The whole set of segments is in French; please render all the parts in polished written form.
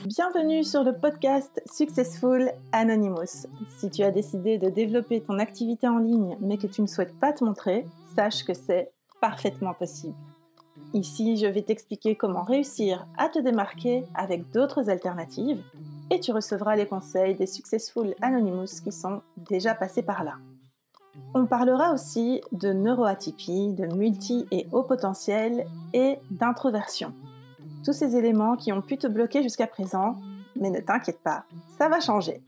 Bienvenue sur le podcast Successful Anonymous. Si tu as décidé de développer ton activité en ligne mais que tu ne souhaites pas te montrer, sache que c'est parfaitement possible. Ici, je vais t'expliquer comment réussir à te démarquer avec d'autres alternatives et tu recevras les conseils des Successful Anonymous qui sont déjà passés par là. On parlera aussi de neuroatypie, de multi et haut potentiel et d'introversion. Tous ces éléments qui ont pu te bloquer jusqu'à présent, mais ne t'inquiète pas, ça va changer.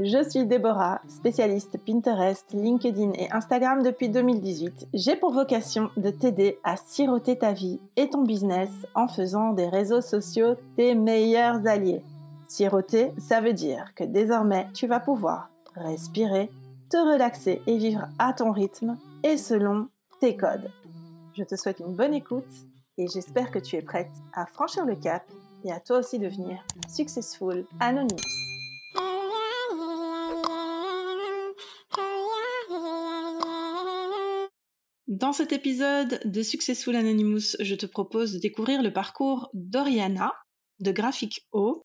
Je suis Déborah, spécialiste Pinterest, LinkedIn et Instagram depuis 2018. J'ai pour vocation de t'aider à siroter ta vie et ton business en faisant des réseaux sociaux tes meilleurs alliés. Siroter, ça veut dire que désormais, tu vas pouvoir respirer, te relaxer et vivre à ton rythme et selon tes codes. Je te souhaite une bonne écoute et j'espère que tu es prête à franchir le cap et à toi aussi devenir Successful Anonymous. Dans cet épisode de Successful Anonymous, je te propose de découvrir le parcours d'Oriana de Graphic O.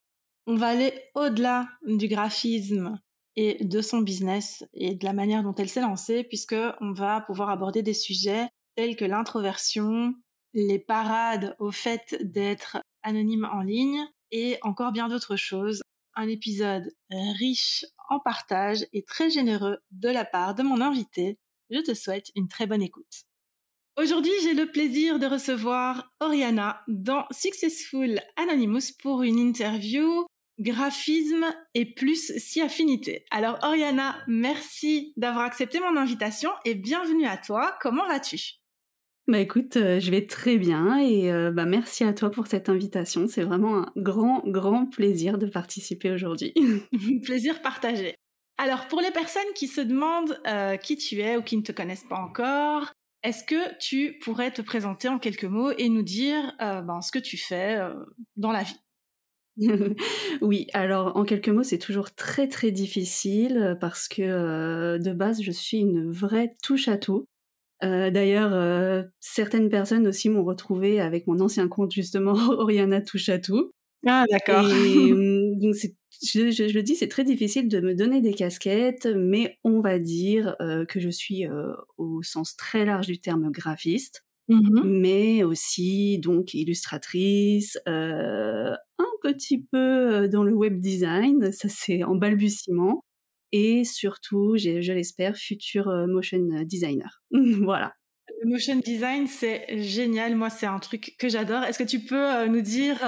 On va aller au-delà du graphisme et de son business et de la manière dont elle s'est lancée, puisqu'on va pouvoir aborder des sujets tels que l'introversion, les parades au fait d'être anonyme en ligne et encore bien d'autres choses. Un épisode riche en partage et très généreux de la part de mon invité. Je te souhaite une très bonne écoute. Aujourd'hui, j'ai le plaisir de recevoir Oriana dans Successful Anonymous pour une interview graphisme et plus si affinité. Alors Oriana, merci d'avoir accepté mon invitation et bienvenue à toi. Comment vas-tu ? Bah écoute, je vais très bien et merci à toi pour cette invitation. C'est vraiment un grand plaisir de participer aujourd'hui. Plaisir partagé. Alors pour les personnes qui se demandent qui tu es ou qui ne te connaissent pas encore, est-ce que tu pourrais te présenter en quelques mots et nous dire ce que tu fais dans la vie ? Oui, alors en quelques mots, c'est toujours très, très difficile, parce que, de base, je suis une vraie touche à tout. D'ailleurs, certaines personnes aussi m'ont retrouvée avec mon ancien compte justement Oriana touche à tout. Ah d'accord. Et donc je le dis, c'est très difficile de me donner des casquettes, mais on va dire, que je suis, au sens très large du terme graphiste, mais aussi donc illustratrice, un petit peu, dans le web design, ça c'est en balbutiement et surtout, je l'espère, futur, motion designer. Voilà. Le motion design, c'est génial. Moi, c'est un truc que j'adore. Est-ce que tu peux nous dire,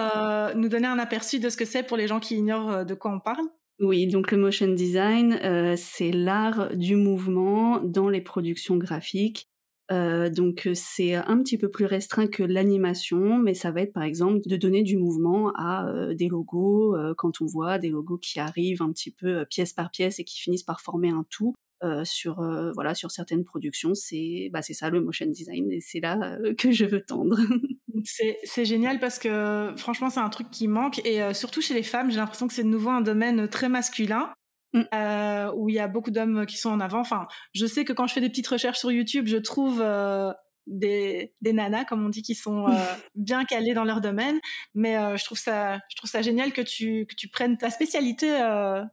nous donner un aperçu de ce que c'est pour les gens qui ignorent de quoi on parle ? Oui, donc le motion design, c'est l'art du mouvement dans les productions graphiques. Donc c'est un petit peu plus restreint que l'animation, mais ça va être par exemple de donner du mouvement à, des logos, quand on voit des logos qui arrivent un petit peu, pièce par pièce et qui finissent par former un tout, voilà, sur certaines productions, c'est ça le motion design et c'est là, que je veux tendre. C'est génial parce que franchement, c'est un truc qui manque et surtout chez les femmes, j'ai l'impression que c'est de nouveau un domaine très masculin, Mmh. où il y a beaucoup d'hommes qui sont en avant. Enfin, je sais que quand je fais des petites recherches sur YouTube, je trouve des nanas, comme on dit, qui sont bien calées dans leur domaine. Mais je trouve ça génial que tu prennes ta spécialité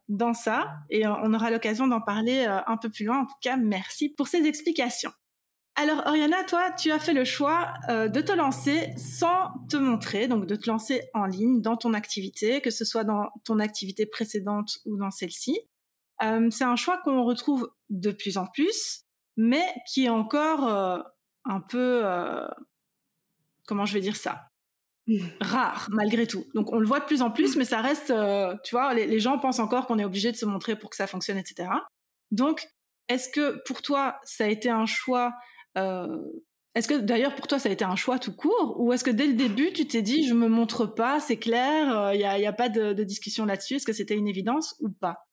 dans ça et on aura l'occasion d'en parler un peu plus loin. En tout cas, merci pour ces explications. Alors Oriana, toi, tu as fait le choix de te lancer sans te montrer, donc de te lancer en ligne dans ton activité, que ce soit dans ton activité précédente ou dans celle-ci. C'est un choix qu'on retrouve de plus en plus, mais qui est encore un peu, comment je vais dire ça, rare malgré tout. Donc on le voit de plus en plus, mais ça reste, tu vois, les gens pensent encore qu'on est obligé de se montrer pour que ça fonctionne, etc. Donc, est-ce que pour toi, ça a été un choix est-ce que d'ailleurs pour toi ça a été un choix tout court ou est-ce que dès le début tu t'es dit je me montre pas, c'est clair, y a pas de discussion là-dessus, est-ce que c'était une évidence ou pas ?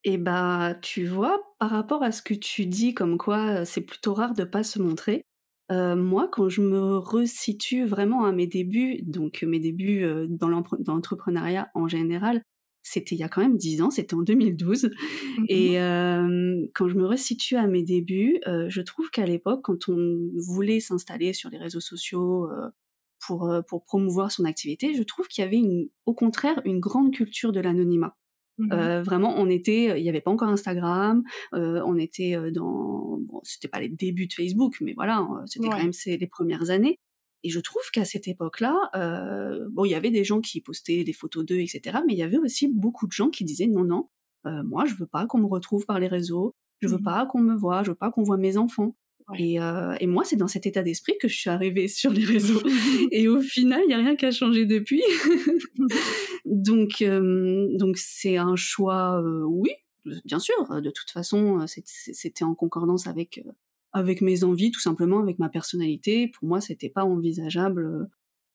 Et bah, tu vois, par rapport à ce que tu dis comme quoi, c'est plutôt rare de pas se montrer, moi quand je me resitue vraiment à mes débuts, donc mes débuts, dans l'entrepreneuriat en général, c'était il y a quand même 10 ans, c'était en 2012. Et Mhm. quand je me resitue à mes débuts, je trouve qu'à l'époque, quand on voulait s'installer sur les réseaux sociaux, pour promouvoir son activité, je trouve qu'il y avait au contraire, une grande culture de l'anonymat. Mhm. Vraiment, il y avait pas encore Instagram, on était, bon, c'était pas les débuts de Facebook, mais voilà, c'était quand Ouais. même les premières années. Et je trouve qu'à cette époque-là, bon, il y avait des gens qui postaient des photos d'eux et cetera, mais il y avait aussi beaucoup de gens qui disaient: «Non, non, moi je veux pas qu'on me retrouve par les réseaux, je veux Mhm. pas qu'on me voie, je veux pas qu'on voit mes enfants». Ouais. Et moi, c'est dans cet état d'esprit que je suis arrivée sur les réseaux et au final, il y a rien qui a changé depuis. Donc c'est un choix, oui, bien sûr, de toute façon, c'était en concordance avec mes envies, tout simplement, avec ma personnalité. Pour moi, c'était pas envisageable,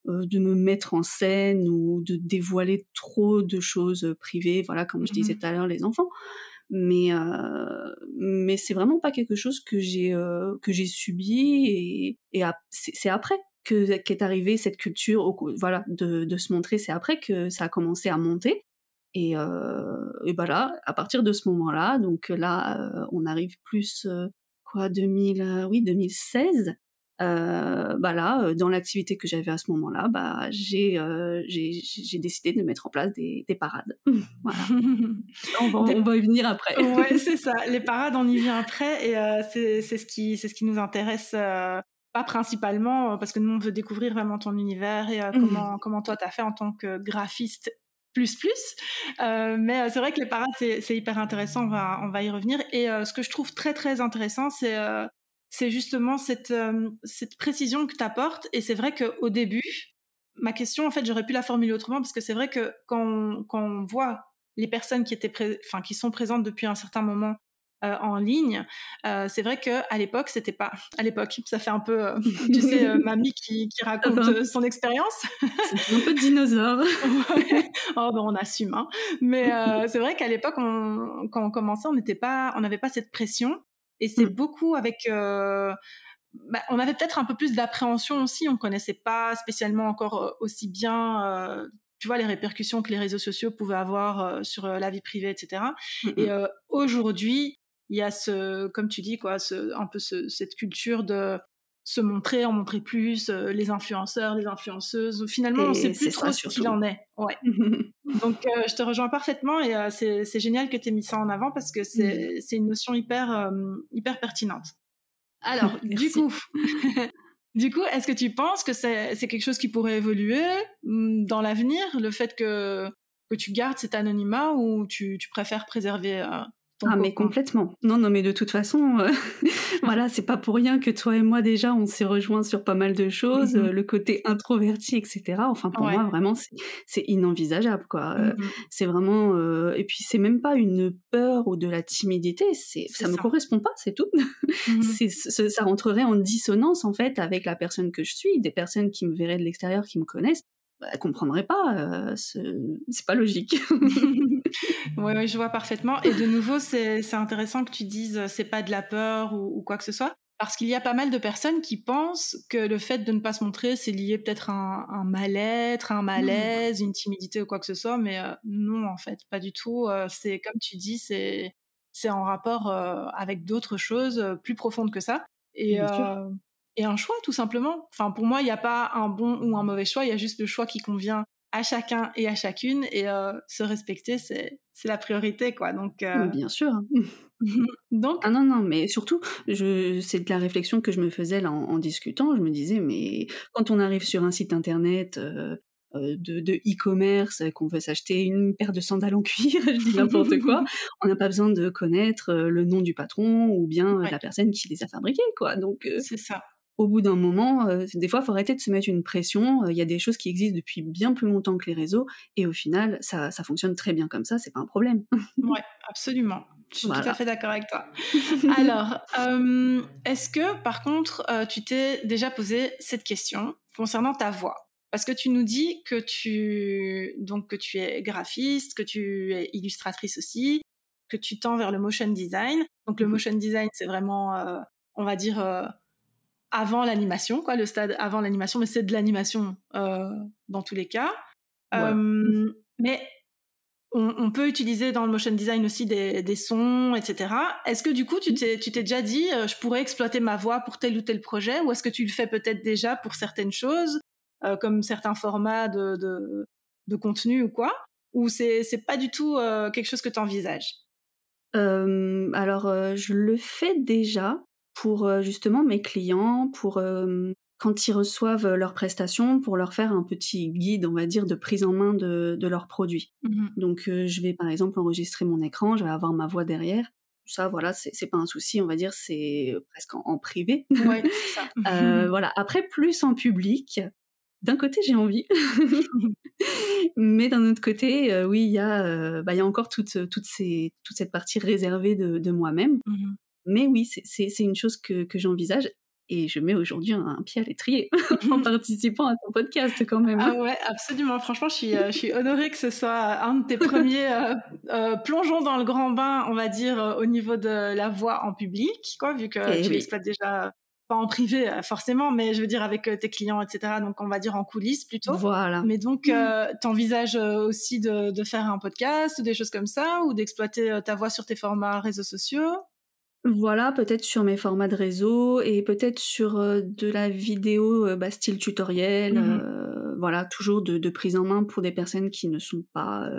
de me mettre en scène ou de dévoiler trop de choses, privées, voilà, comme je disais Mhm. tout à l'heure, les enfants. Mais c'est vraiment pas quelque chose que j'ai subi et c'est après qu'est arrivée cette culture voilà, de se montrer. C'est après que ça a commencé à monter et bah, là, à partir de ce moment-là, donc là, on arrive plus, quoi, 2016, bah, là, dans l'activité que j'avais à ce moment-là, bah, j'ai décidé de mettre en place des parades. Voilà. Ça, on Des va y venir après. Ouais, c'est ça. Les parades, on y vient après et c'est ce qui nous intéresse, pas principalement, parce que nous, on veut découvrir vraiment ton univers et comment toi, tu as fait en tant que graphiste plus, plus. Mais c'est vrai que les parades, c'est hyper intéressant, on va y revenir et ce que je trouve très, très intéressant, c'est justement cette précision que tu apportes et c'est vrai qu'au début, ma question, en fait, j'aurais pu la formuler autrement parce que c'est vrai que quand on voit les personnes qui sont présentes depuis un certain moment en ligne, c'est vrai que à l'époque, c'était pas. À l'époque, ça fait un peu, tu sais, mamie qui Ça fait raconte son expérience. un peu dinosaure. Ouais. Oh, ben, on assume, hein. Mais c'est vrai qu'à l'époque, quand on commençait, on n'avait pas cette pression. Et c'est Mmh. beaucoup avec. On avait peut-être un peu plus d'appréhension aussi. On connaissait pas spécialement encore aussi bien, tu vois, les répercussions que les réseaux sociaux pouvaient avoir sur la vie privée, etc. Mmh Et mh. aujourd'hui, il y a comme tu dis, quoi, cette culture de se montrer, en montrer plus, les influenceurs, les influenceuses. Finalement, on sait plus C'est trop ça ce qu'il surtout. en est. Ouais. Donc, je te rejoins parfaitement et c'est génial que tu aies mis ça en avant parce que c'est une notion hyper pertinente. Alors, du Merci. coup, est-ce que tu penses que c'est quelque chose qui pourrait évoluer dans l'avenir, le fait que tu gardes cet anonymat ou tu préfères préserver ton Ah mais cocon? complètement. Non, non, mais de toute façon, voilà, c'est pas pour rien que toi et moi déjà on s'est rejoints sur pas mal de choses, Mmh. le côté introverti et cetera. Enfin pour Ouais. moi vraiment c'est inenvisageable quoi, Mmh. c'est vraiment, et puis c'est même pas une peur ou de la timidité, C'est ça me ça. correspond pas, c'est tout. Mmh. Ça rentrerait en dissonance en fait avec la personne que je suis. Des personnes qui me verraient de l'extérieur, qui me connaissent, bah, elles comprendraient pas, c'est pas logique. Ouais, ouais, je vois parfaitement. Et de nouveau, c'est intéressant que tu dises c'est pas de la peur ou quoi que ce soit, parce qu'il y a pas mal de personnes qui pensent que le fait de ne pas se montrer, c'est lié peut-être à un mal-être, un Non. malaise, une timidité ou quoi que ce soit, mais non, en fait, pas du tout. C'est comme tu dis, c'est en rapport avec d'autres choses plus profondes que ça. Et, Bien sûr. euh, et un choix, tout simplement. Enfin, pour moi, il n'y a pas un bon ou un mauvais choix, il y a juste le choix qui convient à chacun et à chacune et se respecter c'est la priorité quoi Bien sûr. donc Ah non, non, mais surtout, c'est de la réflexion que je me faisais là en discutant. Je me disais, mais quand on arrive sur un site internet de e-commerce, qu'on veut s'acheter une paire de sandales en cuir, je dis n'importe quoi, on n'a pas besoin de connaître le nom du patron ou bien ouais, la personne qui les a fabriqués, quoi. Donc, c'est ça. au bout d'un moment, des fois, il faut arrêter de se mettre une pression. Il y a des choses qui existent depuis bien plus longtemps que les réseaux, et au final, ça fonctionne très bien comme ça, c'est pas un problème. Ouais, absolument. Je suis tout à Voilà. fait d'accord avec toi. Alors, est-ce que par contre, tu t'es déjà posé cette question concernant ta voix? Parce que tu nous dis que tu es graphiste, que tu es illustratrice aussi, que tu tends vers le motion design. Donc le Mmh. motion design, c'est vraiment, on va dire, avant l'animation, quoi, le stade avant l'animation, mais c'est de l'animation dans tous les cas. Voilà. Mais on peut utiliser dans le motion design aussi des sons, etc. Est-ce que du coup, tu t'es déjà dit, je pourrais exploiter ma voix pour tel ou tel projet, ou est-ce que tu le fais peut-être déjà pour certaines choses, comme certains formats de contenu ou quoi, ou c'est pas du tout quelque chose que tu envisages? Alors, je le fais déjà pour, justement mes clients, pour, quand ils reçoivent, leurs prestations, pour leur faire un petit guide, on va dire, de prise en main de leurs produits. Mmh. Donc, je vais par exemple enregistrer mon écran, je vais avoir ma voix derrière. Ça voilà, c'est pas un souci, on va dire, c'est, presque en privé. Ouais, c'est ça. Voilà, après plus en public, d'un côté j'ai envie, mais d'un autre côté, oui, il y a encore toute cette partie réservée de moi-même. Mmh. Mais oui, c'est une chose que j'envisage et je mets aujourd'hui un pied à l'étrier en participant à ton podcast quand même. Ah ouais, absolument. Franchement, je suis honorée que ce soit un de tes premiers plongeons dans le grand bain, on va dire, au niveau de la voix en public, quoi, vu que Et tu oui, l'exploites déjà, pas en privé forcément, mais je veux dire avec tes clients, etc. Donc, on va dire en coulisses plutôt. voilà. Mais donc, t'envisages aussi de faire un podcast ou des choses comme ça, ou d'exploiter ta voix sur tes formats réseaux sociaux? Voilà, peut-être sur mes formats de réseau et peut-être sur, de la vidéo, style tutoriel, Mhm, voilà, toujours de prise en main pour des personnes qui ne sont pas,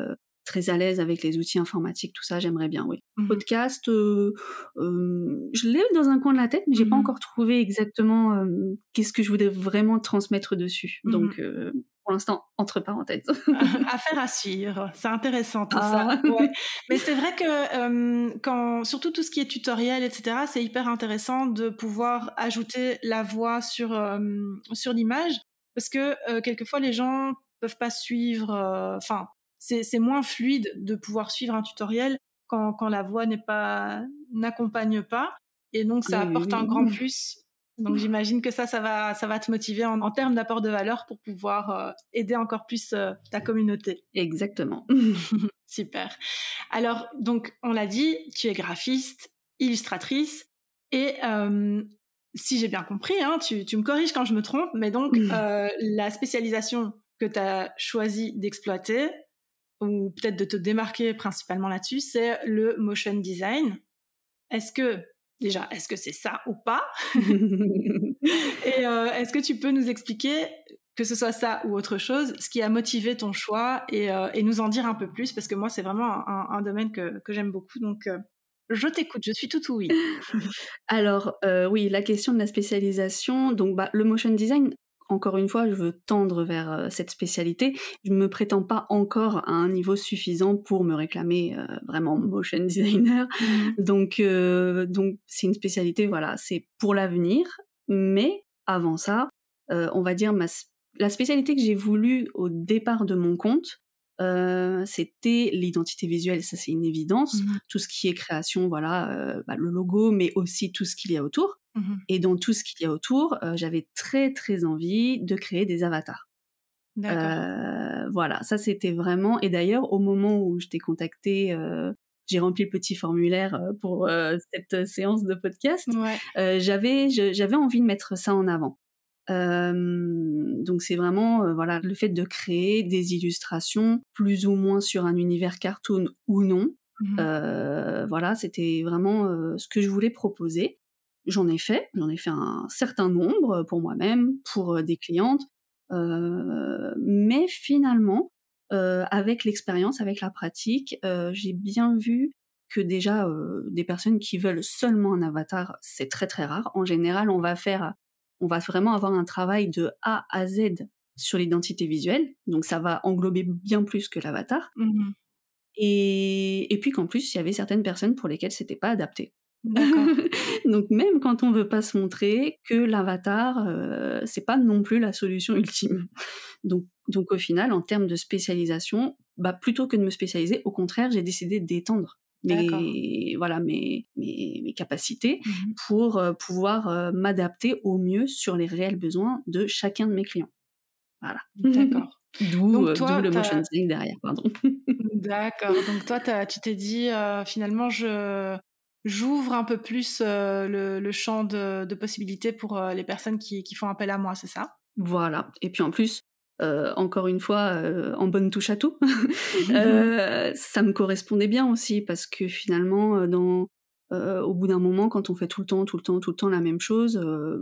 très à l'aise avec les outils informatiques, tout ça, j'aimerais bien, oui. mhm, Podcast, je l'ai dans un coin de la tête, mais j'ai pas mhm, encore trouvé exactement, qu'est-ce que je voudrais vraiment transmettre dessus. mhm. Donc, pour l'instant, entre parenthèses. Affaire à suivre, c'est intéressant tout ça, Ah! ouais. Mais c'est vrai que, quand surtout tout ce qui est tutoriel et cetera, c'est hyper intéressant de pouvoir ajouter la voix sur l'image parce que, quelquefois les gens peuvent pas suivre, enfin, c'est moins fluide de pouvoir suivre un tutoriel quand la voix n'accompagne pas, et donc ça Oui, oui, apporte un grand oui. plus. Donc j'imagine que ça va te motiver en termes d'apport de valeur pour pouvoir, aider encore plus, ta communauté. Exactement. Super. Alors donc on l'a dit, tu es graphiste, illustratrice et si j'ai bien compris, hein, tu me corriges quand je me trompe, mais donc la spécialisation que tu as choisi d'exploiter ou peut-être de te démarquer principalement là-dessus, c'est le motion design. Est-ce que déjà, est-ce que c'est ça ou pas? Et est-ce que tu peux nous expliquer, que ce soit ça ou autre chose, ce qui a motivé ton choix et nous en dire un peu plus? Parce que moi, c'est vraiment un domaine que j'aime beaucoup, donc je t'écoute, je suis tout ouïe. Alors, oui, la question de la spécialisation, donc le motion design, encore une fois, je veux tendre vers, cette spécialité. Je ne me prétends pas encore à un niveau suffisant pour me réclamer, vraiment motion designer. Mmh. Donc c'est une spécialité, voilà, c'est pour l'avenir, mais avant ça, on va dire la spécialité que j'ai voulu au départ de mon compte, c'était l'identité visuelle, ça c'est une évidence. Mmh. Tout ce qui est création, voilà, le logo, mais aussi tout ce qu'il y a autour. Mmh. Et dans tout ce qu'il y a autour, j'avais très, très envie de créer des avatars. D'accord. Voilà, ça c'était vraiment, et d'ailleurs au moment où je t'ai contactée, j'ai rempli le petit formulaire, pour, cette séance de podcast, Ouais. j'avais envie de mettre ça en avant. Donc c'est vraiment, voilà, le fait de créer des illustrations plus ou moins sur un univers cartoon ou non. Mmh. Voilà, c'était vraiment, ce que je voulais proposer. J'en ai fait un certain nombre, pour moi-même, pour, des clientes, mais finalement, avec l'expérience, avec la pratique, j'ai bien vu que déjà, des personnes qui veulent seulement un avatar, c'est très, très rare. En général, on va vraiment avoir un travail de A à Z sur l'identité visuelle, donc ça va englober bien plus que l'avatar, Mmh. et puis qu'en plus, il y avait certaines personnes pour lesquelles c'était pas adapté. D'accord. Donc même quand on veut pas se montrer, que l'avatar, c'est pas non plus la solution ultime. Donc au final, en termes de spécialisation, plutôt que de me spécialiser, au contraire, j'ai décidé d'étendre D'accord. mes capacités Mmh. pour, pouvoir, m'adapter au mieux sur les réels besoins de chacun de mes clients. Voilà. D'accord. Donc D'où toi, le tu motion design derrière, pardon. d'accord, donc toi, tu t'es dit, finalement je j'ouvre un peu plus, le champ de possibilités pour, les personnes qui font appel à moi, c'est ça? Voilà, et puis en plus, encore une fois, en bonne touche à tout. Ça me correspondait bien aussi parce que finalement, au bout d'un moment, quand on fait tout le temps la même chose,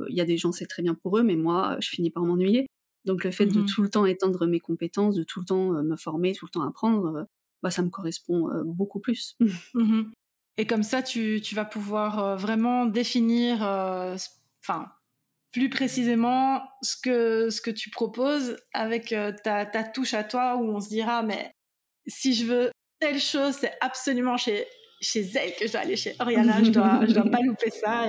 il y a des gens, c'est très bien pour eux, mais moi, je finis par m'ennuyer. Donc le fait de Mmh. tout le temps étendre mes compétences, de tout le temps, me former, tout le temps apprendre, bah, ça me correspond, beaucoup plus. Mmh. Et comme ça, tu vas pouvoir, vraiment définir, enfin, plus précisément ce que tu proposes avec, ta touche à toi où on se dira: «Mais si je veux telle chose, c'est absolument chez elle que je dois aller, chez Oriana, je dois pas louper ça»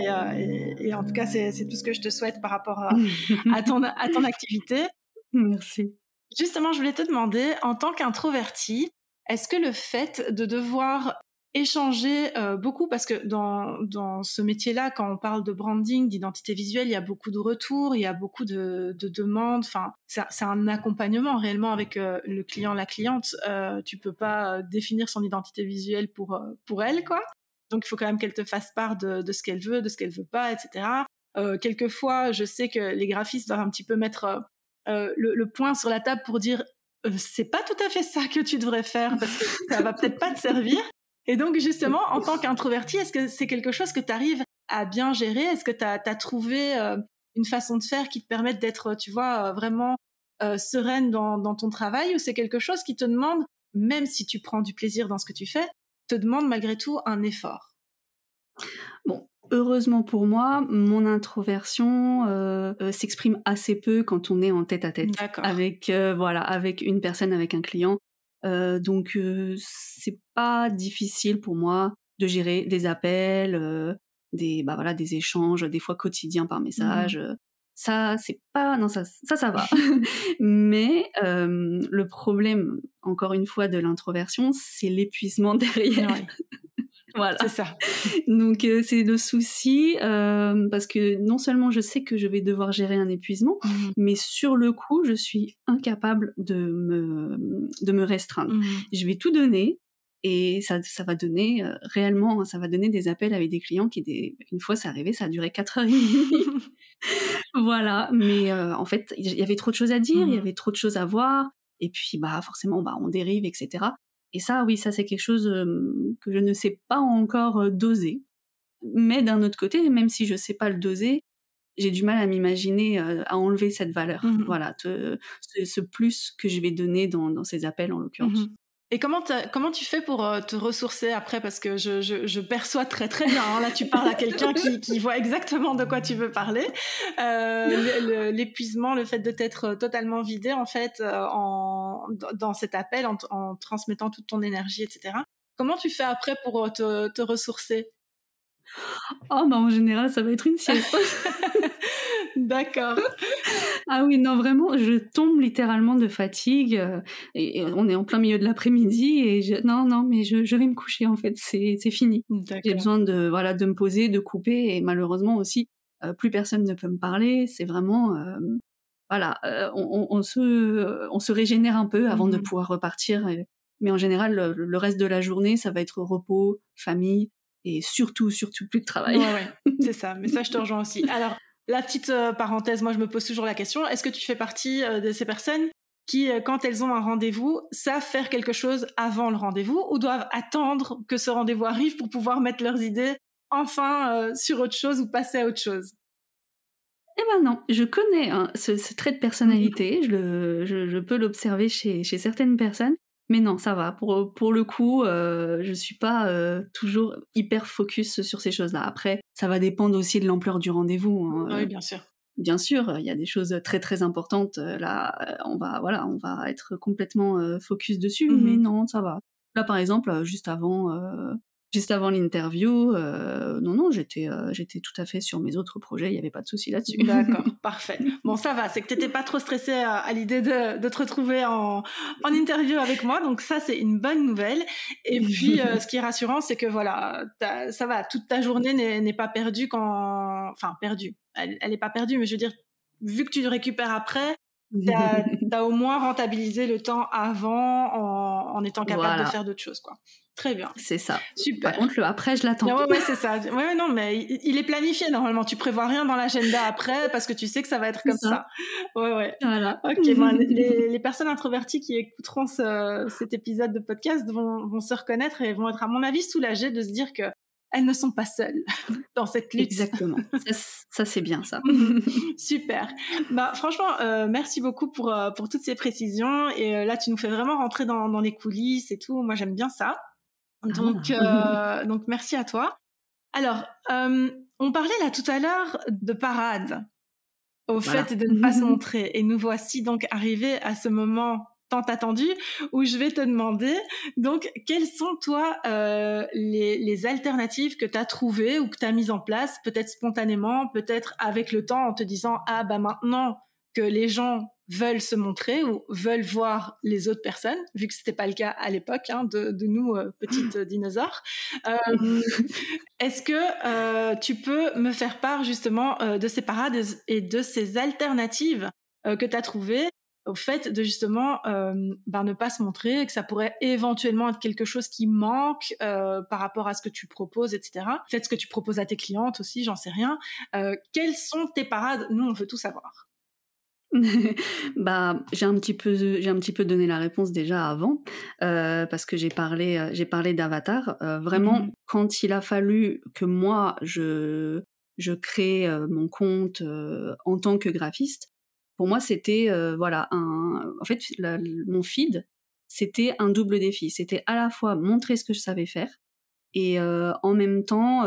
et en tout cas, c'est tout ce que je te souhaite par rapport à ton activité. Merci. Justement, je voulais te demander, en tant qu'introvertie, est-ce que le fait de devoir échanger beaucoup, parce que dans ce métier-là, quand on parle de branding, d'identité visuelle, il y a beaucoup de retours, il y a beaucoup de demandes. Enfin, c'est un accompagnement réellement avec le client, la cliente. Tu peux pas définir son identité visuelle pour elle, quoi. Donc, il faut quand même qu'elle te fasse part de ce qu'elle veut, de ce qu'elle veut pas, etc. Quelquefois, je sais que les graphistes doivent un petit peu mettre le point sur la table pour dire c'est pas tout à fait ça que tu devrais faire parce que ça va peut-être pas te servir. Et donc justement, en tant qu'introverti, est-ce que c'est quelque chose que tu arrives à bien gérer? Est-ce que tu as trouvé une façon de faire qui te permette d'être, tu vois, vraiment sereine dans ton travail, ou c'est quelque chose qui te demande, même si tu prends du plaisir dans ce que tu fais, te demande malgré tout un effort? Bon, heureusement pour moi, mon introversion, s'exprime assez peu quand on est en tête-à-tête D'accord. avec, voilà, avec une personne, avec un client. Donc c'est pas difficile pour moi de gérer des appels, bah, voilà, des échanges, des fois quotidiens par Mhm. message, ça c'est pas non, ça va. Mais le problème, encore une fois, de l'introversion, c'est l'épuisement derrière. Ouais, c'est Voilà. ça. Donc c'est le souci, parce que non seulement je sais que je vais devoir gérer un épuisement, Mhm. mais sur le coup, je suis incapable de me restreindre. Mhm. Je vais tout donner et ça va donner, réellement, ça va donner des appels avec des clients une fois c'est arrivé, ça a duré 4 heures et demie. Voilà, mais en fait, il y avait trop de choses à dire, il y Mhm. avait trop de choses à voir et puis, bah, forcément, bah, on dérive et cetera et ça, oui, ça, c'est quelque chose, que je ne sais pas encore, doser. Mais d'un autre côté, même si je sais pas le doser, j'ai du mal à m'imaginer, à enlever cette valeur. Mhm. Voilà, ce plus que je vais donner dans ces appels, en l'occurrence. Mhm. Et comment tu fais pour te ressourcer après? Parce que je perçois très très bien, hein. Là, tu parles à quelqu'un qui voit exactement de quoi tu veux parler. L'épuisement, le fait de t'être totalement vidé, en fait, dans cet appel, en transmettant toute ton énergie, etc. Comment tu fais après pour te ressourcer? Oh, bah, en général, ça va être une sieste. D'accord. Ah oui, non, vraiment, je tombe littéralement de fatigue, et on est en plein milieu de l'après-midi et non, non, mais je vais me coucher, en fait, c'est fini. J'ai D'accord. besoin voilà, de me poser, de couper et malheureusement aussi, plus personne ne peut me parler. C'est vraiment, voilà, on se régénère un peu avant de Mhm. pouvoir repartir mais en général, le reste de la journée, ça va être repos, famille et surtout, surtout plus de travail. Ouais, ouais, c'est ça. Mais ça, je te rejoins aussi. Alors, la petite parenthèse, moi, je me pose toujours la question, est-ce que tu fais partie de ces personnes qui, quand elles ont un rendez-vous, savent faire quelque chose avant le rendez-vous, ou doivent attendre que ce rendez-vous arrive pour pouvoir mettre leurs idées enfin sur autre chose ou passer à autre chose? Eh ben non, je connais, hein, ce trait de Mhm. personnalité, je peux l'observer chez certaines personnes, mais non, ça va. Pour le coup, je suis pas, toujours hyper focus sur ces choses-là. Après, ça va dépendre aussi de l'ampleur du rendez-vous, hein, Oui, bien sûr. bien sûr, il y a des choses très, très importantes, là, on va être complètement, focus dessus, mais Mhm. non, ça va. Là, par exemple, juste avant l'interview, non, non, j'étais tout à fait sur mes autres projets, il y avait pas de souci là-dessus. D'accord, parfait. Bon, ça va, c'est que t'étais pas trop stressée à l'idée de te retrouver en interview avec moi, donc ça, c'est une bonne nouvelle. Et puis, ce qui est rassurant, c'est que voilà, ça va, toute ta journée n'est pas perdue enfin, perdue. Elle est pas perdue, mais je veux dire, vu que tu récupères après, t'as au moins rentabilisé le temps avant en étant capable de faire d'autres choses, quoi. Très bien. C'est ça. Super. Par contre, le après, je l'attends. Ouais, c'est ça. Ouais, non, mais il est planifié normalement. Tu prévois rien dans l'agenda après parce que tu sais que ça va être comme ça. Ouais. Voilà. Ok, les personnes introverties qui écouteront cet épisode de podcast vont se reconnaître et vont être, à mon avis, soulagées de se dire que elles ne sont pas seules dans cette lutte. Exactement. Ça c'est bien ça. Super. Franchement, merci beaucoup pour toutes ces précisions. Et là, tu nous fais vraiment rentrer dans les coulisses et tout. Moi, j'aime bien ça. Donc merci à toi. Alors, on parlait là tout à l'heure de parade, au fait de ne pas se montrer. Et nous voici donc arrivés à ce moment tant attendu où je vais te demander, donc, quelles sont, toi, les alternatives que tu as trouvées ou que tu as mises en place, peut-être spontanément, peut-être avec le temps, en te disant « Ah, maintenant que les gens veulent se montrer ou veulent voir les autres personnes », vu que c'était pas le cas à l'époque de nous, petites dinosaures. Est-ce que tu peux me faire part justement de ces parades et de ces alternatives que tu as trouvées au fait de justement ne pas se montrer, et que ça pourrait éventuellement être quelque chose qui manque par rapport à ce que tu proposes, etc. Peut-être ce que tu proposes à tes clientes aussi, j'en sais rien. Quelles sont tes parades? Nous, on veut tout savoir. J'ai un petit peu donné la réponse déjà avant, parce que j'ai parlé d'Avatar. Vraiment, quand il a fallu que moi je crée mon compte en tant que graphiste, pour moi c'était en fait mon feed, c'était un double défi. C'était à la fois montrer ce que je savais faire et en même temps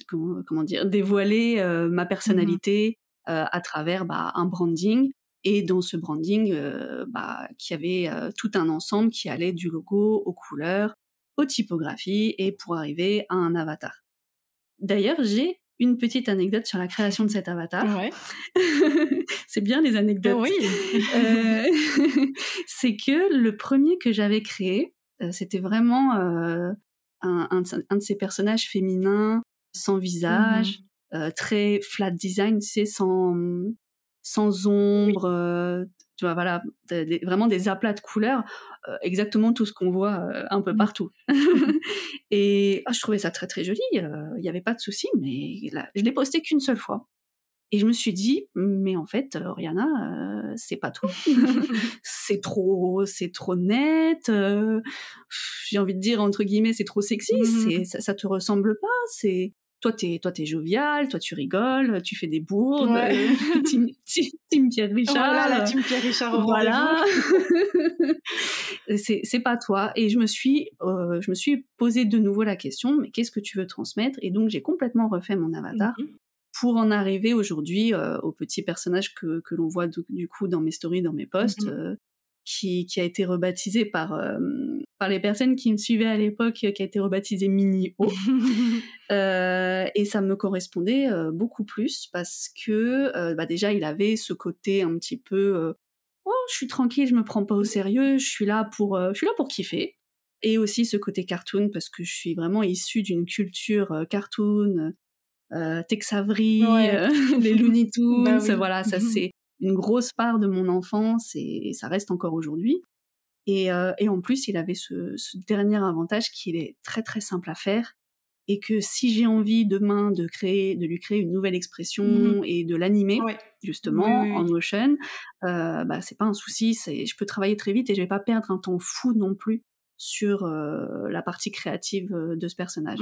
comment dire, dévoiler ma personnalité à travers un branding, et dans ce branding qui avait tout un ensemble qui allait du logo aux couleurs, aux typographies, et pour arriver à un avatar. D'ailleurs, j'ai une petite anecdote sur la création de cet avatar. Ouais. C'est bien les anecdotes. Oui. C'est que le premier que j'avais créé, c'était vraiment un de ces personnages féminins sans visage, très flat design, tu sais, sans ombre, tu vois, voilà, vraiment des aplats de couleurs, exactement tout ce qu'on voit un peu partout. Et je trouvais ça très très joli, il n'y avait pas de souci, mais là, je l'ai posté qu'une seule fois. Et je me suis dit, mais en fait, Oriana, c'est pas tout. c'est trop net. J'ai envie de dire entre guillemets, c'est trop sexy. Ça te ressemble pas. Toi, t'es jovial, toi, tu rigoles, tu fais des bourdes. Ouais. Team Pierre Richard. Voilà, la team Pierre Richard au voilà. c'est pas toi. Et je me suis posé de nouveau la question, mais qu'est-ce que tu veux transmettre? Et donc, j'ai complètement refait mon avatar. Pour en arriver aujourd'hui au petit personnage que l'on voit du coup dans mes stories, dans mes posts, qui a été rebaptisé par les personnes qui me suivaient à l'époque, qui a été rebaptisé Mini-O. Et ça me correspondait beaucoup plus parce que déjà il avait ce côté un petit peu je suis tranquille, je me prends pas au sérieux, je suis là pour kiffer. Et aussi ce côté cartoon, parce que je suis vraiment issue d'une culture cartoon, Tex Avery, les Looney Tunes, voilà, ça c'est une grosse part de mon enfance et ça reste encore aujourd'hui. Et en plus, il avait ce dernier avantage qu'il est très très simple à faire, et que si j'ai envie demain de lui créer une nouvelle expression et de l'animer justement en motion, c'est pas un souci, je peux travailler très vite et je vais pas perdre un temps fou non plus sur la partie créative de ce personnage.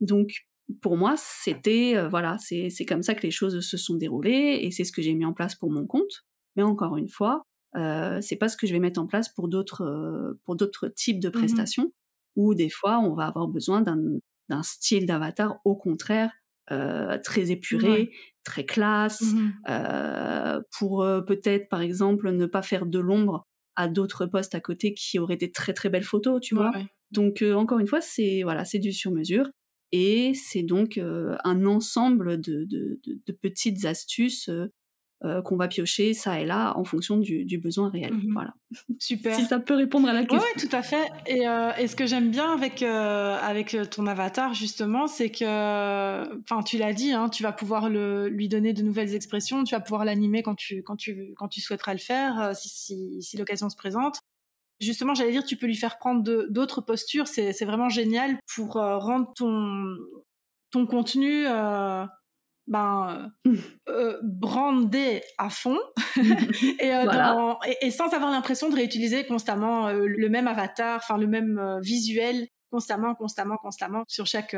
Donc pour moi, c'était c'est comme ça que les choses se sont déroulées et c'est ce que j'ai mis en place pour mon compte. Mais encore une fois, c'est pas ce que je vais mettre en place pour d'autres types de prestations où des fois on va avoir besoin d'un style d'avatar au contraire très épuré, très classe, pour peut-être par exemple ne pas faire de l'ombre à d'autres postes à côté qui auraient des très très belles photos, tu vois. Donc encore une fois, c'est du sur-mesure. Et c'est donc un ensemble de petites astuces qu'on va piocher ça et là en fonction du besoin réel. Voilà. Super. Si ça peut répondre à la question. Oui, tout à fait. Et ce que j'aime bien avec ton avatar, justement, c'est que, tu l'as dit, tu vas pouvoir lui donner de nouvelles expressions, tu vas pouvoir l'animer quand tu souhaiteras le faire, si l'occasion se présente. Justement, j'allais dire, tu peux lui faire prendre d'autres postures. C'est vraiment génial pour rendre ton contenu brandé à fond Voilà. et sans avoir l'impression de réutiliser constamment le même avatar, enfin le même visuel constamment sur chaque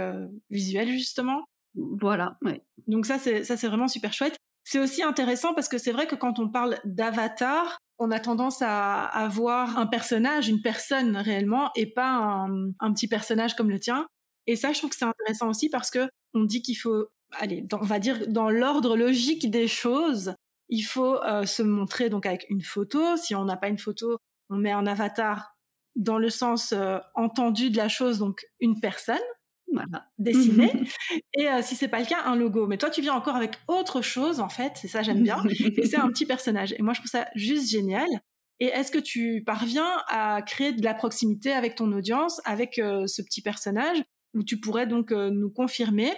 visuel justement. Voilà, ouais. Donc ça c'est vraiment super chouette. C'est aussi intéressant parce que c'est vrai que quand on parle d'avatar, on a tendance à voir un personnage, une personne réellement, et pas un petit personnage comme le tien. Et ça, je trouve que c'est intéressant aussi parce que on dit qu'il faut, allez, on va dire dans l'ordre logique des choses, il faut se montrer donc avec une photo. Si on n'a pas une photo, on met un avatar dans le sens entendu de la chose, donc une personne Voilà. dessinée. Et si c'est pas le cas, un logo. Mais toi, tu viens encore avec autre chose, en fait. C'est ça, j'aime bien. Et c'est un petit personnage. Et moi, je trouve ça juste génial. Et est-ce que tu parviens à créer de la proximité avec ton audience, avec ce petit personnage, où tu pourrais donc nous confirmer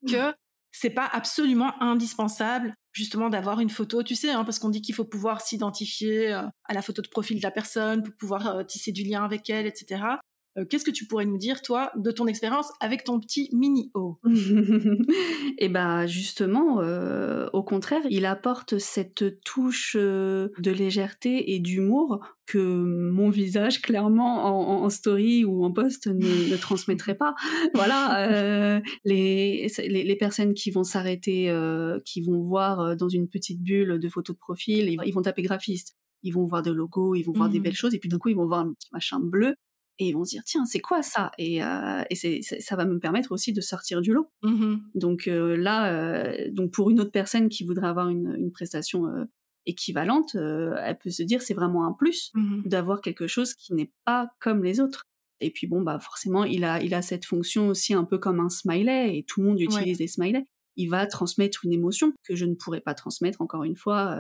que c'est pas absolument indispensable, justement, d'avoir une photo, tu sais, hein, parce qu'on dit qu'il faut pouvoir s'identifier à la photo de profil de la personne, pour pouvoir tisser du lien avec elle, etc. Qu'est-ce que tu pourrais nous dire, toi, de ton expérience avec ton petit mini-O? Et bah, justement, au contraire, il apporte cette touche, de légèreté et d'humour que mon visage clairement en story ou en post ne transmettrait pas. Voilà, les personnes qui vont s'arrêter, qui vont voir, dans une petite bulle de photos de profil, ils vont taper graphiste, ils vont voir des logos, ils vont voir des belles Mmh. choses et puis d'un coup ils vont voir un petit machin bleu et ils vont se dire: «Tiens, c'est quoi ça?» et ça va me permettre aussi de sortir du lot. Mmh. Donc là, donc pour une autre personne qui voudrait avoir une prestation, équivalente, elle peut se dire: «C'est vraiment un plus Mmh. d'avoir quelque chose qui n'est pas comme les autres» et puis bon, bah, forcément, il a cette fonction aussi un peu comme un smiley et tout le monde Ouais. utilise les smileys. Il va transmettre une émotion que je ne pourrais pas transmettre, encore une fois,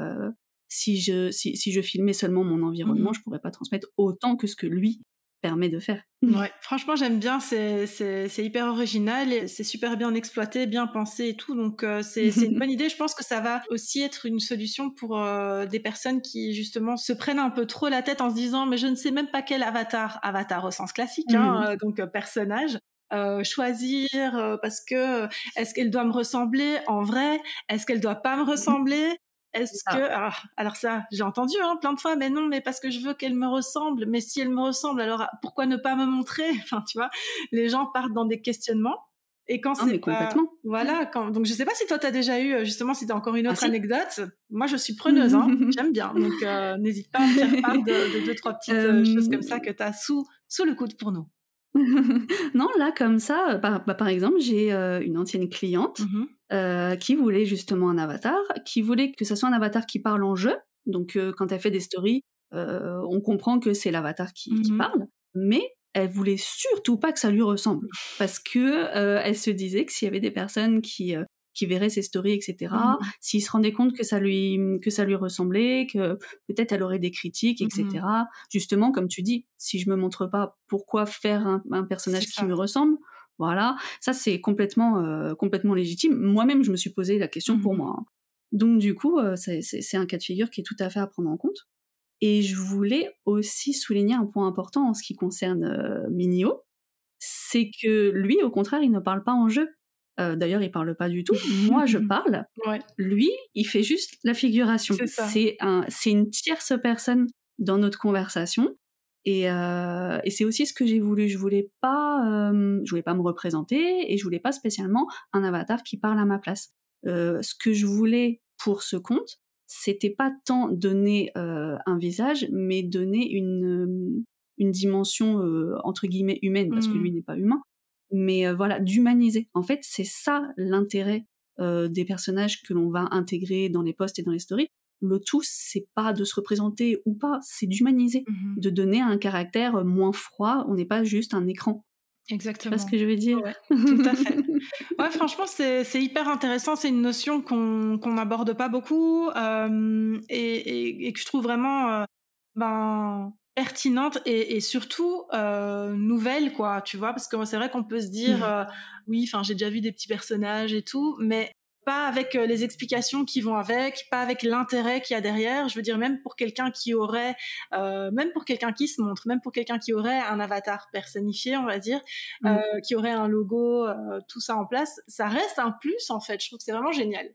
si je filmais seulement mon environnement, Mmh. je pourrais pas transmettre autant que ce que lui permet de faire. Ouais, franchement, j'aime bien, c'est hyper original et c'est super bien exploité, bien pensé et tout, donc c'est une bonne idée. Je pense que ça va aussi être une solution pour des personnes qui, justement, se prennent un peu trop la tête en se disant: «Mais je ne sais même pas quel avatar au sens classique, Mmh hein, donc personnage, choisir, parce que, est-ce qu'elle doit me ressembler en vrai? Est-ce qu'elle doit pas me ressembler? C'est Est-ce que» ça. alors ça, j'ai entendu, hein, plein de fois: «Mais non, mais parce que je veux qu'elle me ressemble. Mais si elle me ressemble, alors pourquoi ne pas me montrer?» Enfin, tu vois? Les gens partent dans des questionnements et quand Ah mais c'est pas complètement. voilà, quand donc je sais pas si toi tu as déjà eu, justement, si tu as encore une Ah autre si? anecdote? Moi, je suis preneuse, hein, j'aime bien, donc n'hésite pas à me faire part de 2-3 petites, choses comme ça Hem, que tu as sous le coude pour nous. non, là, comme ça, par exemple, j'ai, une ancienne cliente, Mmh mh. qui voulait justement un avatar, qui voulait que ça soit un avatar qui parle en jeu. Donc, quand elle fait des stories, on comprend que c'est l'avatar qui Mmh. parle, mais elle voulait surtout pas que ça lui ressemble. Parce que, elle se disait que s'il y avait des personnes qui verraient ses stories et cetera, Mmh. s'ils se rendaient compte que ça lui ressemblait, que peut-être elle aurait des critiques et Mmh. cetera. Justement, comme tu dis, si je me montre pas, pourquoi faire un C'est personnage qui ça. me ressemble? Voilà, ça c'est complètement légitime. Moi-même, je me suis posé la question pour Mmh. moi, hein. Donc du coup, c'est un cas de figure qui est tout à fait à prendre en compte et je voulais aussi souligner un point important en ce qui concerne, Minio, c'est que lui, au contraire, il ne parle pas en jeu. D'ailleurs, il parle pas du tout. Moi, je parle. Ouais, Lui, il fait juste la figuration. c'est ça. C'est une tierce personne dans notre conversation et c'est aussi ce que j'ai voulu. Je voulais pas me représenter et je voulais pas spécialement un avatar qui parle à ma place. Ce que je voulais pour ce compte, c'était pas tant donner, un visage, mais donner une dimension, entre guillemets «humaine» parce que lui Mmh. n'est pas humain, mais voilà, d'humaniser. En fait, c'est ça l'intérêt, des personnages que l'on va intégrer dans les posts et dans les stories. Le tout, c'est pas de se représenter ou pas, c'est d'humaniser, Mmh. de donner un caractère, moins froid. On n'est pas juste un écran. Tu vois ce Exactement. que je veux dire? Ouais, tout à fait. Ouais, franchement, c'est hyper intéressant. C'est une notion qu'on n'aborde pas beaucoup, et que je trouve vraiment, pertinente et surtout, nouvelle, quoi, tu vois? Parce que c'est vrai qu'on peut se dire, «Oui, enfin, j'ai déjà vu des petits personnages et tout», mais pas avec les explications qui vont avec, pas avec l'intérêt qu'il y a derrière. Je veux dire, même pour quelqu'un qui aurait, même pour quelqu'un qui se montre, même pour quelqu'un qui aurait un avatar personnifié, on va dire, qui aurait un logo, tout ça en place, ça reste un plus en fait. Je trouve que c'est vraiment génial.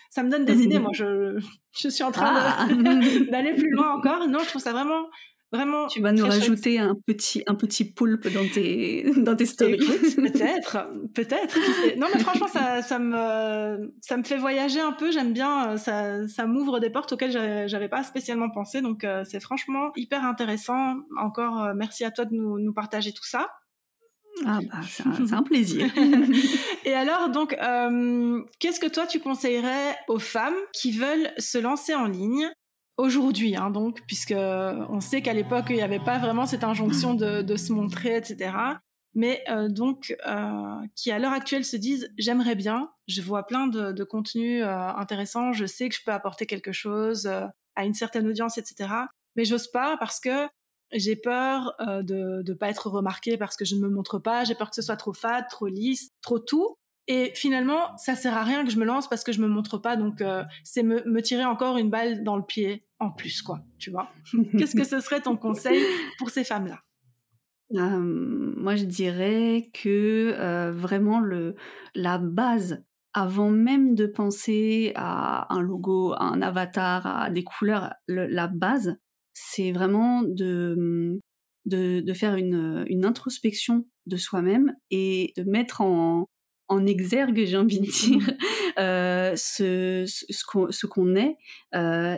Ça me donne des idées, moi. Je suis en train d'aller plus loin encore. Non, je trouve ça vraiment tu vas nous rajouter chouette. un petit poulpe dans tes stories. Écoute, peut-être. Non, mais franchement, ça me fait voyager un peu. J'aime bien. Ça m'ouvre des portes auxquelles j'avais pas spécialement pensé. Donc, c'est franchement hyper intéressant. Encore, merci à toi de nous partager tout ça. Ah bah, c'est un plaisir. Et alors, donc, qu'est-ce que toi tu conseillerais aux femmes qui veulent se lancer en ligne aujourd'hui, hein, donc, puisque on sait qu'à l'époque il n'y avait pas vraiment cette injonction de se montrer, etc. Mais qui à l'heure actuelle se disent j'aimerais bien, je vois plein de contenus intéressants, je sais que je peux apporter quelque chose à une certaine audience, etc. Mais j'ose pas parce que j'ai peur de pas être remarquée parce que je ne me montre pas, j'ai peur que ce soit trop fade, trop lisse, trop tout. Et finalement, ça sert à rien que je me lance parce que je me montre pas, donc c'est me tirer encore une balle dans le pied en plus, quoi, tu vois. Qu'est-ce que ce serait ton conseil pour ces femmes-là? Moi, je dirais que vraiment la base, avant même de penser à un logo, à un avatar, à des couleurs, la base, c'est vraiment de faire une introspection de soi-même et de mettre en exergue, j'ai envie de dire, ce qu'on est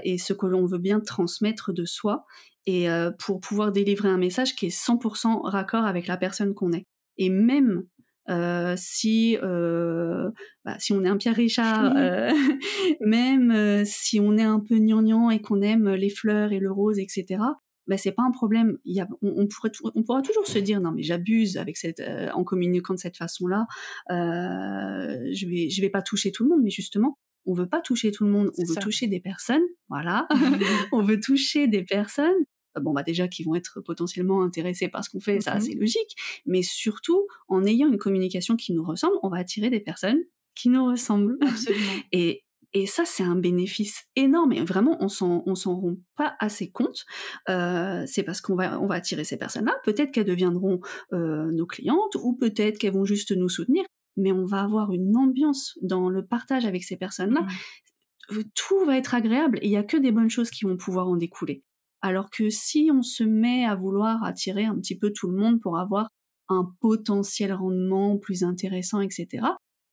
et ce que l'on veut bien transmettre de soi, et pour pouvoir délivrer un message qui est 100% raccord avec la personne qu'on est. Et même si on est un Pierre Richard, même si on est un peu gnangnan et qu'on aime les fleurs et le rose, etc., c'est pas un problème. On pourra toujours se dire non mais j'abuse avec en communiquant de cette façon-là. Je vais pas toucher tout le monde, mais justement on veut pas toucher tout le monde, on veut toucher des personnes, voilà. On veut toucher des personnes. Déjà qui vont être potentiellement intéressées par ce qu'on fait, ça c'est logique, mais surtout en ayant une communication qui nous ressemble, on va attirer des personnes qui nous ressemblent. Absolument. Et ça, c'est un bénéfice énorme. Et vraiment, on s'en rend pas assez compte. C'est parce qu'on va attirer ces personnes-là. Peut-être qu'elles deviendront nos clientes, ou peut-être qu'elles vont juste nous soutenir. Mais on va avoir une ambiance dans le partage avec ces personnes-là. Tout va être agréable. Et il y a que des bonnes choses qui vont pouvoir en découler. Alors que si on se met à vouloir attirer un petit peu tout le monde pour avoir un potentiel rendement plus intéressant, etc.,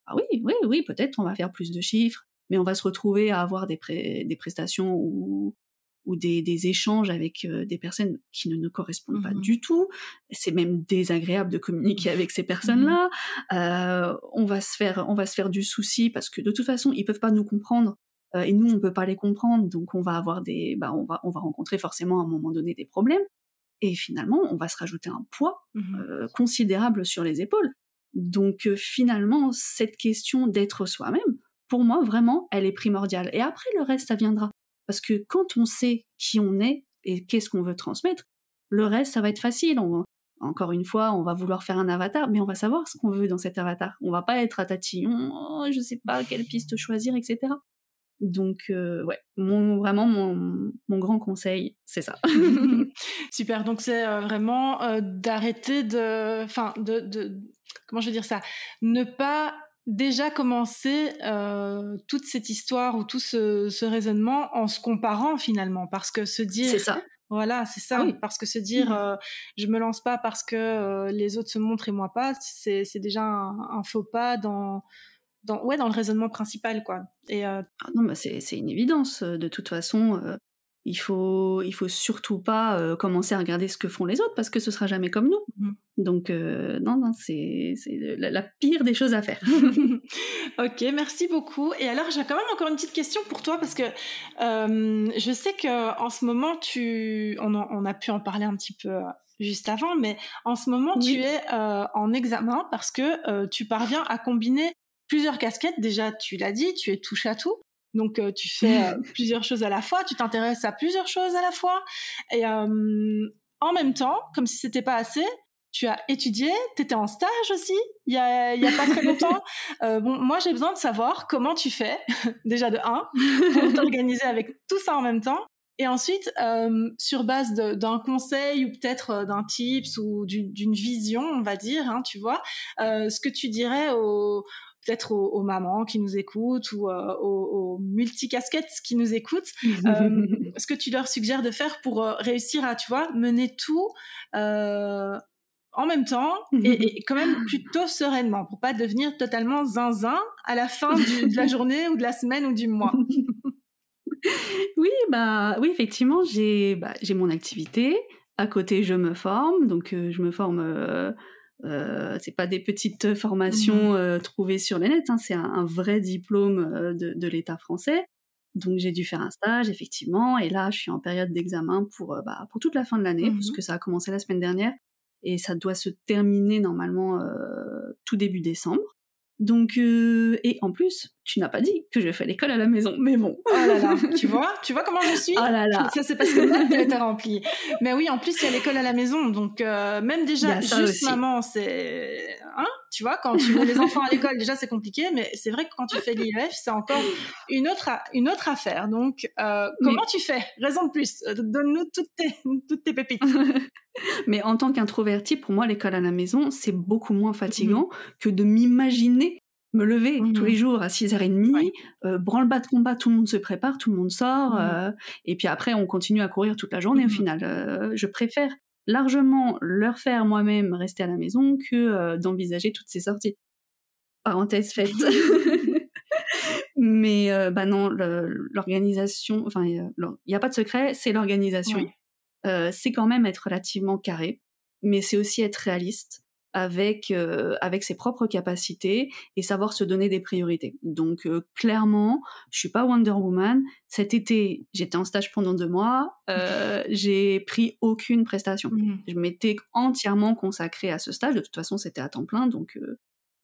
ah oui, peut-être on va faire plus de chiffres, mais on va se retrouver à avoir des prestations ou des échanges avec des personnes qui ne nous correspondent pas du tout. C'est même désagréable de communiquer avec ces personnes-là. On va se faire du souci parce que de toute façon, ils peuvent pas nous comprendre. Et nous, on peut pas les comprendre, donc on va avoir on va rencontrer forcément à un moment donné des problèmes. Et finalement, on va se rajouter un poids considérable sur les épaules. Donc finalement, cette question d'être soi-même, pour moi, vraiment, elle est primordiale. Et après, le reste, ça viendra. Parce que quand on sait qui on est et qu'est-ce qu'on veut transmettre, le reste, ça va être facile. Encore une fois, on va vouloir faire un avatar, mais on va savoir ce qu'on veut dans cet avatar. On va pas être à tatillon, je sais pas quelle piste choisir, etc. Donc vraiment mon grand conseil, c'est ça. Super, donc c'est vraiment d'arrêter de comment je vais dire ça, ne pas déjà commencer toute cette histoire ou tout ce raisonnement en se comparant finalement, parce que se dire c'est ça. voilà, c'est ça, parce que se dire je me lance pas parce que les autres se montrent et moi pas, c'est déjà un faux pas dans le raisonnement principal, quoi. Et non, c'est une évidence. De toute façon, il faut surtout pas commencer à regarder ce que font les autres parce que ce sera jamais comme nous. Donc non, c'est la pire des choses à faire. Ok, merci beaucoup. Et alors, j'ai quand même encore une petite question pour toi parce que je sais que en ce moment, on a pu en parler un petit peu juste avant, mais en ce moment, tu es en examen parce que tu parviens à combiner plusieurs casquettes. Déjà, tu l'as dit, tu es touche à tout. Donc, tu fais plusieurs choses à la fois, tu t'intéresses à plusieurs choses à la fois. Et en même temps, comme si c'était pas assez, tu as étudié, tu étais en stage aussi, il y a pas très longtemps. Moi, j'ai besoin de savoir comment tu fais, déjà de un, pour t'organiser avec tout ça en même temps. Et ensuite, sur base d'un conseil ou peut-être d'un tips ou d'une vision, on va dire, hein, tu vois, ce que tu dirais peut-être aux mamans qui nous écoutent ou aux multicasquettes qui nous écoutent, ce que tu leur suggères de faire pour réussir à, tu vois, mener tout en même temps et quand même plutôt sereinement pour pas devenir totalement zinzin à la fin de la journée ou de la semaine ou du mois. Oui, oui, effectivement, j'ai mon activité. À côté, je me forme. Donc, je me forme. C'est pas des petites formations trouvées sur le net. Hein, c'est un vrai diplôme de l'État français. Donc, j'ai dû faire un stage, effectivement. Et là, je suis en période d'examen pour toute la fin de l'année, puisque ça a commencé la semaine dernière et ça doit se terminer normalement tout début décembre. Donc, et en plus, tu n'as pas dit que je fais l'école à la maison, mais bon. Oh là là, tu vois comment je suis? Oh là là. Ça, c'est parce que ma tête est remplie. Mais oui, en plus, il y a l'école à la maison, donc même déjà, juste aussi. maman, c'est... Hein, tu vois, quand tu mets les enfants à l'école, déjà, c'est compliqué, mais c'est vrai que quand tu fais l'IEF, c'est encore une autre affaire. Donc, comment tu fais? Raison de plus, donne-nous toutes tes pépites. Mais en tant qu'introvertie, pour moi, l'école à la maison, c'est beaucoup moins fatigant que de m'imaginer me lever tous les jours à 6h30, branle-bas de combat, tout le monde se prépare, tout le monde sort, et puis après, on continue à courir toute la journée au final. Je préfère largement leur faire moi-même rester à la maison que d'envisager toutes ces sorties. Parenthèse faite. Mais non, l'organisation, enfin, il n'y a pas de secret, c'est l'organisation. Oui. C'est quand même être relativement carré, mais c'est aussi être réaliste avec ses propres capacités et savoir se donner des priorités. Donc clairement, je suis pas Wonder Woman. Cet été, j'étais en stage pendant 2 mois, j'ai pris aucune prestation. Je m'étais entièrement consacrée à ce stage. De toute façon, c'était à temps plein, donc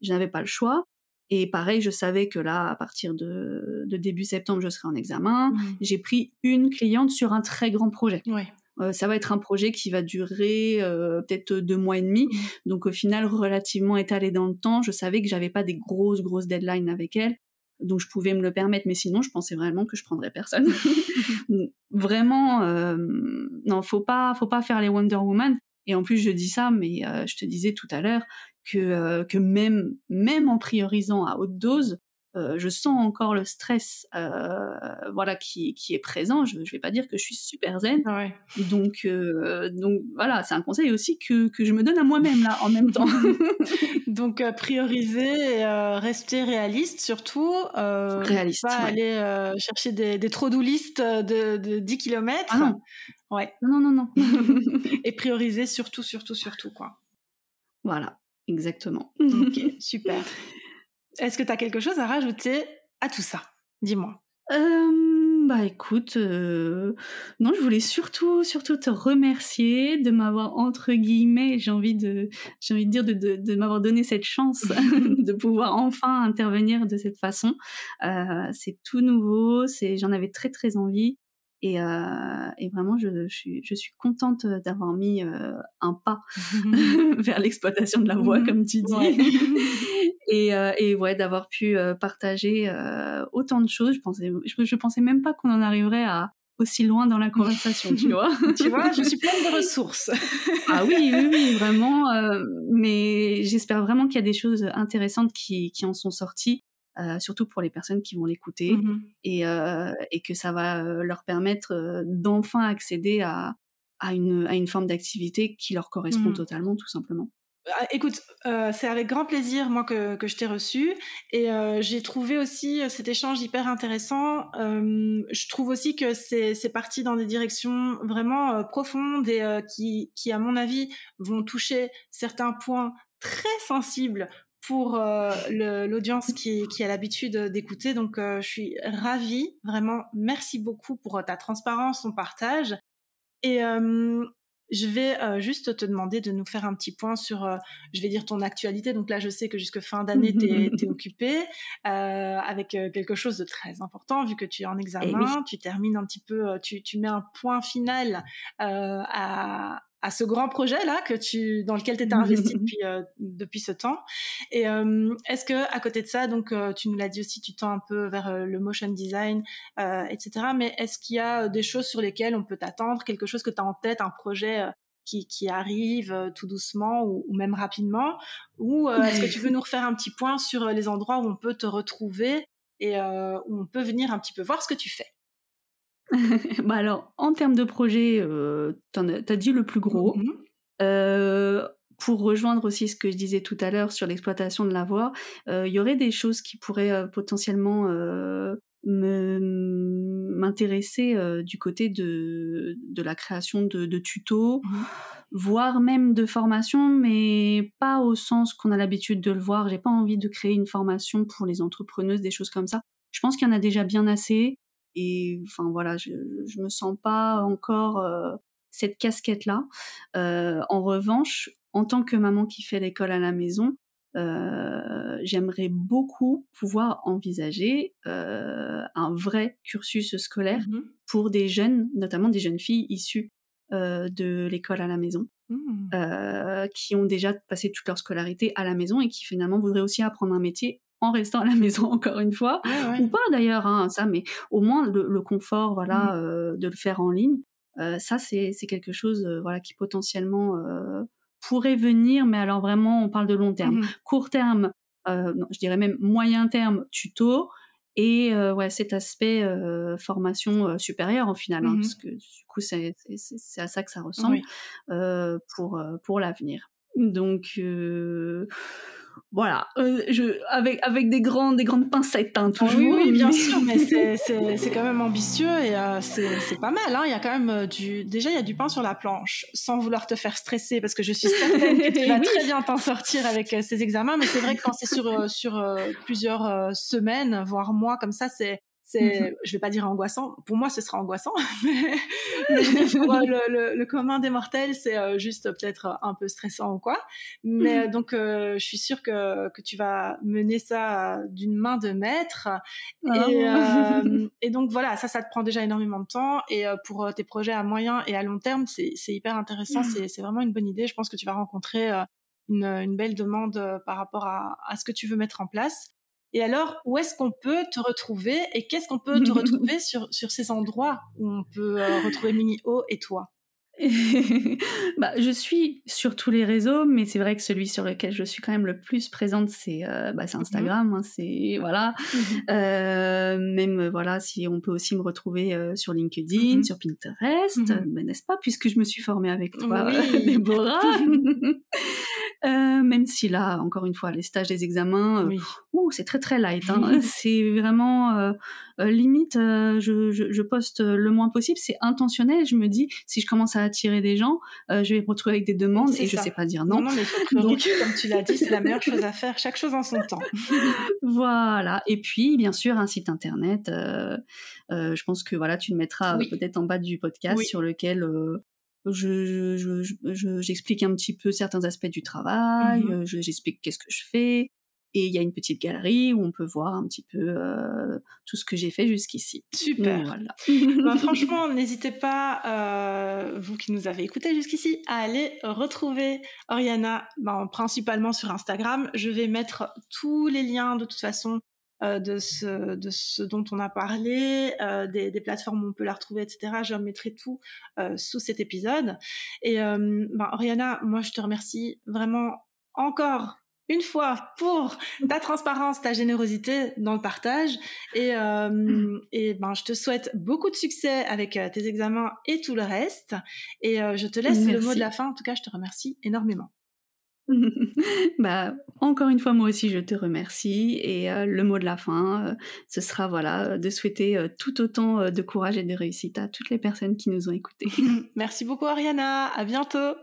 je n'avais pas le choix. Et pareil, je savais que là, à partir de début septembre, je serais en examen. J'ai pris une cliente sur un très grand projet. Ouais. Ça va être un projet qui va durer peut-être 2 mois et demi. Donc au final, relativement étalé dans le temps. Je savais que j'avais pas des grosses deadlines avec elle. Donc je pouvais me le permettre. Mais sinon, je pensais vraiment que je prendrais personne. Vraiment, non, faut pas faire les Wonder Woman. Et en plus, je dis ça, mais je te disais tout à l'heure que même en priorisant à haute dose, je sens encore le stress qui est présent. Je vais pas dire que je suis super zen. Ouais. Donc voilà, c'est un conseil aussi que je me donne à moi-même là en même temps. Donc prioriser et rester réaliste surtout. Réaliste, pas ouais. aller chercher des to-do list de 10 kilomètres. Ah non. Ouais. Non. Et prioriser surtout quoi. Voilà, exactement. Ok, super. Est-ce que tu as quelque chose à rajouter à tout ça? Dis-moi. Écoute, non, je voulais surtout te remercier de m'avoir entre guillemets, j'ai envie de dire de m'avoir donné cette chance de pouvoir enfin intervenir de cette façon. C'est tout nouveau, j'en avais très, très envie et vraiment je suis contente d'avoir mis un pas vers l'exploitation de la voix comme tu dis. Ouais. Et ouais, d'avoir pu partager autant de choses. Je pensais même pas qu'on en arriverait à aussi loin dans la conversation, tu vois. Tu vois, je suis pleine de ressources. Ah oui, vraiment. Mais j'espère vraiment qu'il y a des choses intéressantes qui en sont sorties, surtout pour les personnes qui vont l'écouter, et que ça va leur permettre d'enfin accéder à une forme d'activité qui leur correspond totalement, tout simplement. Écoute, c'est avec grand plaisir moi que je t'ai reçu et j'ai trouvé aussi cet échange hyper intéressant. Je trouve aussi que c'est parti dans des directions vraiment profondes et qui à mon avis vont toucher certains points très sensibles pour l'audience qui a l'habitude d'écouter. Donc je suis ravie, vraiment merci beaucoup pour ta transparence, ton partage. Et je vais juste te demander de nous faire un petit point sur, je vais dire ton actualité. Donc là, je sais que jusque fin d'année, t'es occupée avec quelque chose de très important, vu que tu es en examen. Oui. Tu termines un petit peu, tu mets un point final à à ce grand projet-là dans lequel tu étais investi depuis ce temps. Et est-ce que à côté de ça, donc tu nous l'as dit aussi, tu tends un peu vers le motion design, etc. Mais est-ce qu'il y a des choses sur lesquelles on peut t'attendre, quelque chose que tu as en tête, un projet qui arrive tout doucement ou même rapidement, ou est-ce que tu veux nous refaire un petit point sur les endroits où on peut te retrouver et où on peut venir un petit peu voir ce que tu fais? Bah alors, en termes de projet, t'as dit le plus gros. Pour rejoindre aussi ce que je disais tout à l'heure sur l'exploitation de la voix, il y aurait des choses qui pourraient potentiellement m'intéresser du côté de la création de tutos, voire même de formations, mais pas au sens qu'on a l'habitude de le voir. J'ai pas envie de créer une formation pour les entrepreneuses, des choses comme ça. Je pense qu'il y en a déjà bien assez. Et enfin voilà, je me sens pas encore cette casquette-là. En revanche, en tant que maman qui fait l'école à la maison, j'aimerais beaucoup pouvoir envisager un vrai cursus scolaire pour des jeunes, notamment des jeunes filles issues de l'école à la maison, qui ont déjà passé toute leur scolarité à la maison et qui finalement voudraient aussi apprendre un métier en restant à la maison, encore une fois, ou pas d'ailleurs, hein, ça, mais au moins le confort, voilà, de le faire en ligne, ça c'est quelque chose, voilà, qui potentiellement pourrait venir, mais alors vraiment on parle de long terme. Court terme, non, je dirais même moyen terme, tuto, et ouais, cet aspect formation supérieure en final, hein, parce que du coup c'est à ça que ça ressemble, pour l'avenir. Donc voilà, avec des grandes pincettes, hein, toujours. Oui, bien sûr, mais c'est quand même ambitieux et c'est pas mal, hein. Il y a quand même déjà il y a du pain sur la planche, sans vouloir te faire stresser, parce que je suis certaine que tu vas très bien t'en sortir avec ces examens. Mais c'est vrai que quand c'est sur plusieurs semaines, voire mois comme ça, je vais pas dire angoissant. Pour moi, ce sera angoissant, mais je veux dire, pour le commun des mortels, c'est juste peut-être un peu stressant ou quoi. Mais donc, je suis sûre que tu vas mener ça d'une main de maître. Et donc voilà, ça te prend déjà énormément de temps. Et pour tes projets à moyen et à long terme, c'est hyper intéressant. C'est vraiment une bonne idée. Je pense que tu vas rencontrer une belle demande par rapport à ce que tu veux mettre en place. Et alors, où est-ce qu'on peut te retrouver et qu'est-ce qu'on peut te retrouver sur ces endroits où on peut retrouver Mini-O et toi? Bah, je suis sur tous les réseaux, mais c'est vrai que celui sur lequel je suis quand même le plus présente, c'est Instagram, hein, c'est voilà. Même voilà, si on peut aussi me retrouver sur LinkedIn, sur Pinterest, n'est-ce pas, puisque je me suis formée avec toi, Déborah. Même si là, encore une fois, les stages, les examens, c'est très très light, hein. C'est vraiment limite, je poste le moins possible. C'est intentionnel. Je me dis, si je commence à attirer des gens, je vais me retrouver avec des demandes et je sais pas dire non. Non, mais il faut prioriser, comme tu l'as dit, c'est la meilleure chose à faire. Chaque chose en son temps. Voilà. Et puis, bien sûr, un site internet. Je pense que voilà, tu le mettras peut-être en bas du podcast sur lequel j'explique un petit peu certains aspects du travail, j'explique qu'est-ce que je fais, et il y a une petite galerie où on peut voir un petit peu tout ce que j'ai fait jusqu'ici. Super. Voilà. Bah, franchement, n'hésitez pas, vous qui nous avez écoutés jusqu'ici, à aller retrouver Oriana, principalement sur Instagram. Je vais mettre tous les liens de toute façon de ce dont on a parlé, des plateformes où on peut la retrouver, etc. Je mettrai tout sous cet épisode. Et Oriana, moi je te remercie vraiment encore une fois pour ta transparence, ta générosité dans le partage. Et je te souhaite beaucoup de succès avec tes examens et tout le reste. Et je te laisse le mot de la fin. En tout cas, je te remercie énormément. Bah, encore une fois, moi aussi, je te remercie. Et le mot de la fin, ce sera voilà, de souhaiter tout autant de courage et de réussite à toutes les personnes qui nous ont écoutés. Merci beaucoup, Ariana. À bientôt.